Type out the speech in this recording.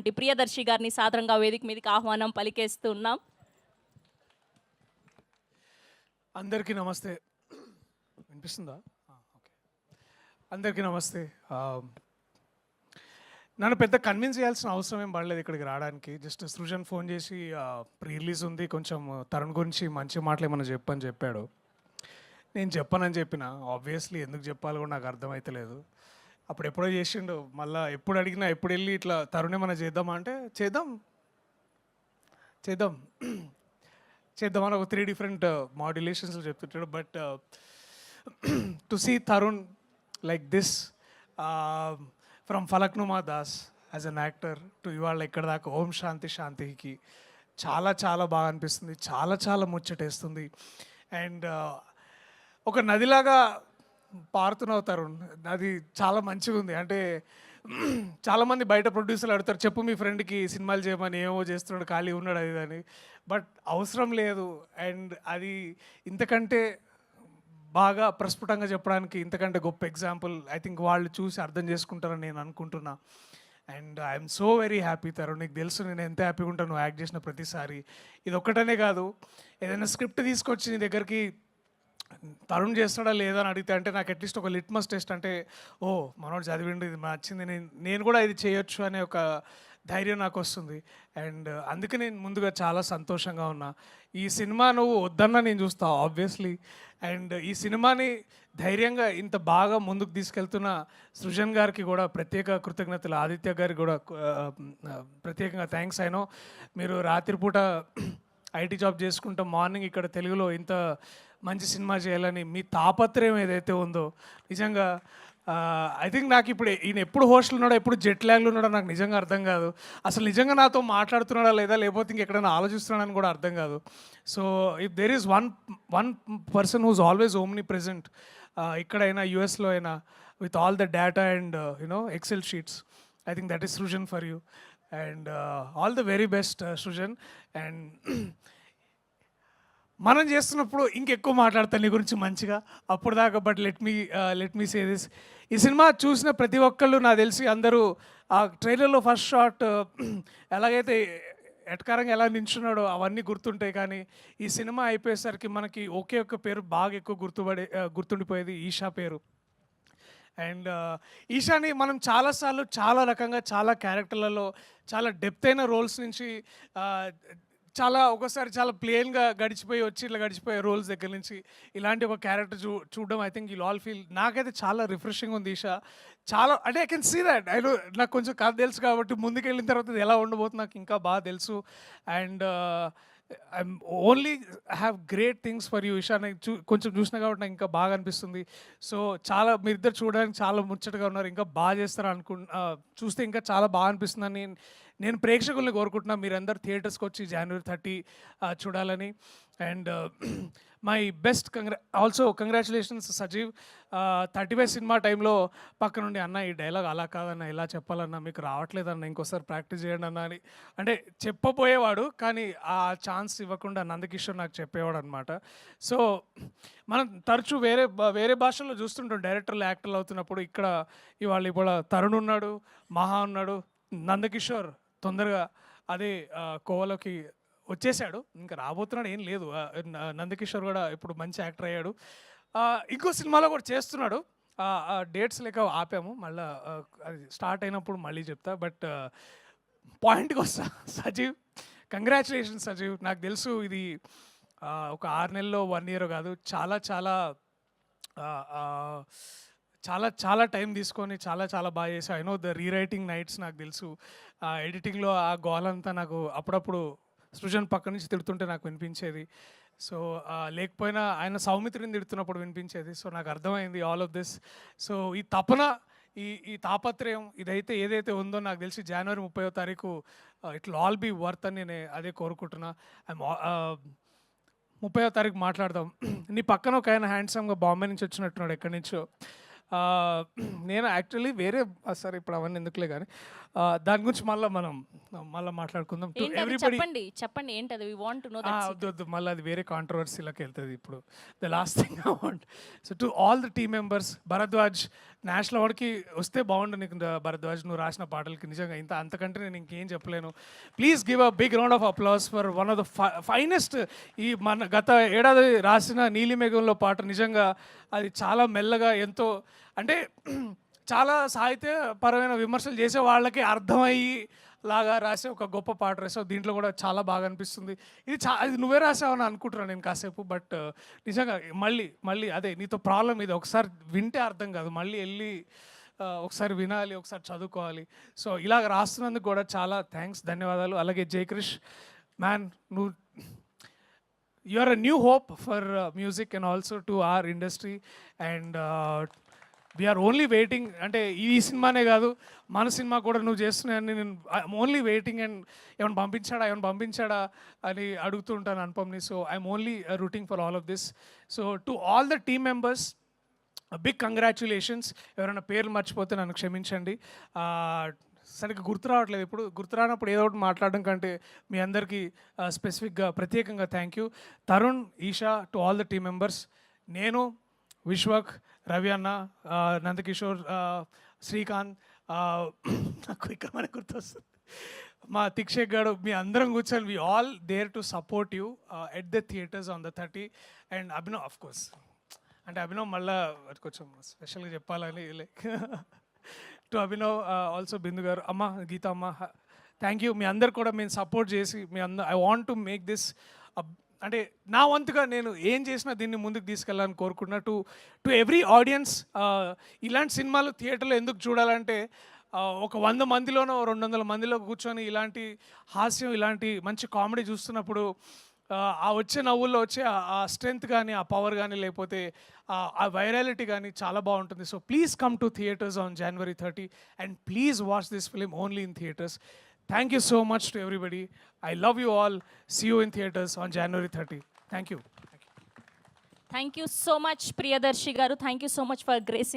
చేసినటువంటి ప్రియదర్శి గారిని సాదరంగా వేదిక మీదకి ఆహ్వానం పలికేస్తున్నాం. అందరికీ నమస్తే. వినిపిస్తుందా? ఓకే. అందరికీ నమస్తే. నన్ను పెద్ద కన్విన్స్ చేయాల్సిన అవసరం ఏం పడలేదు ఇక్కడికి రావడానికి. జస్ట్ సృజన్ ఫోన్ చేసి ప్రీ రిలీజ్ ఉంది, కొంచెం తరుణ్ గురించి మంచి మాటలు ఏమన్నా చెప్పని చెప్పాడు. నేను చెప్పనని చెప్పిన. ఆబ్వియస్లీ ఎందుకు చెప్పాలో కూడా నాకు అర్థమవుతలేదు. అప్పుడు ఎప్పుడో చేసిండు, మళ్ళీ ఎప్పుడు అడిగినా ఎప్పుడు వెళ్ళి ఇట్లా తరుణ్ ఏమన్నా చేద్దామా అంటే చేద్దాం చేద్దామని ఒక 3 డిఫరెంట్ మాడ్యులేషన్స్లో చెప్తుంటాడు. But to see Tarun like this from Falaknuma Das as an actor to ఇవాళ ఇక్కడ దాకా ఓం శాంతి శాంతికి చాలా చాలా బాగా అనిపిస్తుంది. చాలా చాలా ముచ్చటేస్తుంది. అండ్ ఒక నదిలాగా పారుతున్నావు తరుణ్. అది చాలా మంచిగా ఉంది. అంటే చాలామంది బయట ప్రొడ్యూసర్లు అడుగుతారు, చెప్పు మీ ఫ్రెండ్కి సినిమాలు చేయమని, ఏమో చేస్తున్నాడు, ఖాళీ ఉన్నాడు అది అని. బట్ అవసరం లేదు. అండ్ అది ఇంతకంటే బాగా ప్రస్ఫుటంగా చెప్పడానికి ఇంతకంటే గొప్ప ఎగ్జాంపుల్ ఐ థింక్ వాళ్ళు చూసి అర్థం చేసుకుంటారని నేను అనుకుంటున్నా. And I'm so very happy Tarun. నీకు తెలుసు నేను ఎంత హ్యాపీగా ఉంటాను నువ్వు యాక్ట్ చేసిన ప్రతిసారి. ఇది ఒక్కటనే కాదు, ఏదైనా స్క్రిప్ట్ తీసుకొచ్చి నీ దగ్గరికి తరుణ్ చేస్తాడా లేదా అని అడిగితే అంటే నాకు అట్లీస్ట్ ఒక లిట్మస్ టెస్ట్, అంటే ఓ మనోడు చదివిండు, ఇది నచ్చింది, నేను కూడా ఇది చేయొచ్చు అనే ఒక ధైర్యం నాకు వస్తుంది. అండ్ అందుకే నేను ముందుగా చాలా సంతోషంగా ఉన్నా. ఈ సినిమా నువ్వు వద్దన్నా నేను చూస్తా ఆబ్వియస్లీ. అండ్ ఈ సినిమాని ధైర్యంగా ఇంత బాగా ముందుకు తీసుకెళ్తున్న సృజన్ గారికి కూడా ప్రత్యేక కృతజ్ఞతలు, ఆదిత్య గారికి కూడా ప్రత్యేకంగా థ్యాంక్స్. అయినో మీరు రాత్రిపూట ఐటీ జాబ్ చేసుకుంటూ మార్నింగ్ ఇక్కడ తెలుగులో ఇంత మంచి సినిమా చేయాలని మీ తాపత్రయం ఏదైతే ఉందో నిజంగా ఐ థింక్ నాకు ఇప్పుడు ఈయన ఎప్పుడు హోస్టల్ ఉన్నాడో ఎప్పుడు జెట్ ల్యాగ్లో ఉన్నాడో నాకు నిజంగా అర్థం కాదు. అసలు నిజంగా నాతో మాట్లాడుతున్నాడా లేదా, లేకపోతే ఇంకెక్కడైనా ఆలోచిస్తున్నాడని కూడా అర్థం కాదు. So if there is one person who's always omnipresent, ఇక్కడైనా యూఎస్లో అయినా, with all the data and you know excel sheets, I think that is Srujan for you. And all the very best Srujan. అండ్ మనం చేస్తున్నప్పుడు ఇంకెక్కువ మాట్లాడతాను నీ గురించి మంచిగా అప్పుడు దాకా. But let me say this, ఈ సినిమా చూసిన ప్రతి ఒక్కళ్ళు నాకు తెలిసి అందరూ ఆ ట్రైలర్లో ఫస్ట్ షాట్ ఎలాగైతే ఎటకారంగా ఎలా నించున్నాడో అవన్నీ గుర్తుంటాయి. కానీ ఈ సినిమా అయిపోయేసరికి మనకి ఒకే ఒక్క పేరు బాగా ఎక్కువ గుర్తుండిపోయేది, ఈషా పేరు. అండ్ ఈషాని మనం చాలాసార్లు చాలా రకంగా చాలా క్యారెక్టర్లలో చాలా డెప్త్ అయిన రోల్స్ నుంచి చాలా ఒకసారి చాలా ప్లెయిన్గా గడిచిపోయే రోల్స్ దగ్గర నుంచి ఇలాంటి ఒక క్యారెక్టర్ చూడడం I think you all feel, నాకైతే చాలా రిఫ్రెషింగ్ ఉంది ఈషా. చాలా అంటే ఐ కెన్ సీ దాట్. నాకు కొంచెం కథ తెలుసు కాబట్టి ముందుకెళ్ళిన తర్వాత ఇది ఎలా ఉండబోతుంది నాకు ఇంకా బాగా తెలుసు. And I'm only have great things for you Eesha. నాకు కొంచెం చూసినా కాబట్టి నాకు ఇంకా బాగా అనిపిస్తుంది. సో చాలా మీరిద్దరు చూడడానికి చాలా ముచ్చటగా ఉన్నారు, ఇంకా బాగా చేస్తారు చూస్తే ఇంకా చాలా బాగా అనిపిస్తుందని నేను ప్రేక్షకుల్ని కోరుకుంటున్నా. మీరందరూ థియేటర్స్కి వచ్చి January 30 చూడాలని. And my best also congratulations Sajeev. 35 cinema టైంలో పక్క నుండి అన్న ఈ డైలాగ్ అలా కాదన్న ఇలా చెప్పాలన్నా, మీకు రావట్లేదన్న ఇంకోసారి ప్రాక్టీస్ చేయండి అన్న అని అంటే చెప్పబోయేవాడు, కానీ ఆ ఛాన్స్ ఇవ్వకుండా నందకిషోర్ నాకు చెప్పేవాడు అనమాట. సో మనం తరచూ వేరే భాషల్లో చూస్తుంటాం డైరెక్టర్లు యాక్టర్లు అవుతున్నప్పుడు. ఇవాళ తరుణ్ ఉన్నాడు, మహా ఉన్నాడు, నందకిషోర్ తొందరగా అదే కోవలోకి వచ్చేసాడు, ఇంకా రాబోతున్నాడు ఏం లేదు. నందకిషోర్ కూడా ఇప్పుడు మంచి యాక్టర్ అయ్యాడు. ఇంకో సినిమాలో కూడా చేస్తున్నాడు. డేట్స్ లేక ఆపాము, మళ్ళీ అది స్టార్ట్ అయినప్పుడు మళ్ళీ చెప్తా. బట్ పాయింట్కి వస్తా, సజీవ్ కంగ్రాచులేషన్స్ సజీవ్. నాకు తెలుసు ఇది ఒక 6 నెలల్లో 1 year కాదు, చాలా చాలా చాలా చాలా టైం తీసుకొని చాలా చాలా బాగా చేసావు. I know the rewriting nights నాకు తెలుసు. ఎడిటింగ్లో ఆ గోలంతా నాకు అప్పుడప్పుడు సృజన్ పక్క నుంచి తిడుతుంటే నాకు వినిపించేది. సో లేకపోయినా ఆయన సౌమిత్రిని తిడుతున్నప్పుడు వినిపించేది. సో నాకు అర్థమైంది ఆల్ ఆఫ్ దిస్. సో ఈ తపన, ఈ తాపత్రయం ఏదైతే ఉందో నాకు తెలిసి January 30 it will all be worth అని నేను అదే కోరుకుంటున్నా. 30 మాట్లాడదాం. నీ పక్కన ఒక ఆయన హ్యాండ్సమ్గా బాంబే నుంచి వచ్చినట్టున్నాడు, ఎక్కడి నుంచో. నేను యాక్చువల్లీ సరే ఇప్పుడు అవన్నీ ఎందుకులే కానీ దాని గురించి మళ్ళీ మనం మళ్ళీ మాట్లాడుకుందాం. టు ఏంటది ఎవ్రీబడి చెప్పండి ఏంటది? వి వాంట్ టు నో వద్దు వద్దు, మళ్ళీ అది వేరే కాంట్రవర్సీలోకి వెళ్తుంది. ఇప్పుడు the last thing I want, so to all the team members, Bharadwaj national అవార్డ్కి వస్తే బాగుండు నీకు భరద్వాజ్, నువ్వు రాసిన పాటలకి నిజంగా అంతకంటే నేను ఇంకేం చెప్పలేను. Please give a big round of applause for one of the finest. ఈ మన గత ఏడాది రాసిన నీలిమేఘంలో పాట నిజంగా అది చాలా మెల్లగా ఎంతో అంటే చాలా సాహిత్యపరమైన విమర్శలు చేసే వాళ్ళకి అర్థమయ్యి లాగా రాసే ఒక గొప్ప పాట రాసావు. దీంట్లో కూడా చాలా బాగా అనిపిస్తుంది. ఇది నువ్వే రాసావని అనుకుంటున్నాను నేను కాసేపు. బట్ నిజంగా మళ్ళీ అదే నీతో ప్రాబ్లం ఇది, ఒకసారి వింటే అర్థం కాదు, మళ్ళీ వెళ్ళి ఒకసారి వినాలి, ఒకసారి చదువుకోవాలి. సో ఇలాగ రాస్తున్నందుకు కూడా చాలా థ్యాంక్స్, ధన్యవాదాలు. అలాగే జయక్రిష్ మ్యాన్, నువ్వు you are a new hope for music and also to our industry. And we are only waiting, అంటే ఈ సినిమానే కాదు మన సినిమా కూడా నువ్వు చేస్తున్నాయని నేను ఐఎమ్ ఓన్లీ వెయిటింగ్. అండ్ ఏమైనా పంపించాడా అని అడుగుతుంటాను అనుపమ్ని. So I'm only rooting for all of this. So to all the team members big congratulations. ఎవరైనా పేర్లు మర్చిపోతే నన్ను క్షమించండి. సరిగ్గా గుర్తు రావట్లేదు. ఇప్పుడు గుర్తు రానప్పుడు ఏదో ఒకటి మాట్లాడడం కంటే మీ అందరికీ స్పెసిఫిక్గా ప్రత్యేకంగా thank you. Tarun, Eesha, to all the team members, నేను, విశ్వక్, రవి అన్న, నందకిషోర్, శ్రీకాంత్, నాకు ఇక్కడ మనకు గుర్తొస్తుంది మా తిక్షేక్ గారు, మీ అందరం కూర్చొని we all there to support you at the theatres on the 30. And Abhinav of course, అంటే అభినవ్ మళ్ళీ కొంచెం స్పెషల్గా చెప్పాలని like to Abhinav, also Bindu గారు, అమ్మ గీత అమ్మ, థ్యాంక్ యూ. మీ అందరు కూడా మేము సపోర్ట్ చేసి I want to make this, అంటే నా వంతుగా నేను ఏం చేసినా దీన్ని ముందుకు తీసుకెళ్ళాలని కోరుకుంటున్నా. టు ఎవ్రీ ఆడియన్స్, ఇలాంటి సినిమాలు థియేటర్లో ఎందుకు చూడాలంటే ఒక 100 మందిలోనో 200 మందిలో కూర్చొని ఇలాంటి హాస్యం, ఇలాంటి మంచి కామెడీ చూస్తున్నప్పుడు ఆ వచ్చే నవ్వుల్లో వచ్చే ఆ స్ట్రెంగ్త్ కానీ, ఆ పవర్ కానీ, లేకపోతే ఆ వైరాలిటీ కానీ చాలా బాగుంటుంది. So please come to theatres on January 30 and please watch this film only in theatres. Thank you so much to everybody. I love you all. See you in theaters on January 30. Thank you. Thank you so much Priyadarshi గారు. Thank you so much for gracing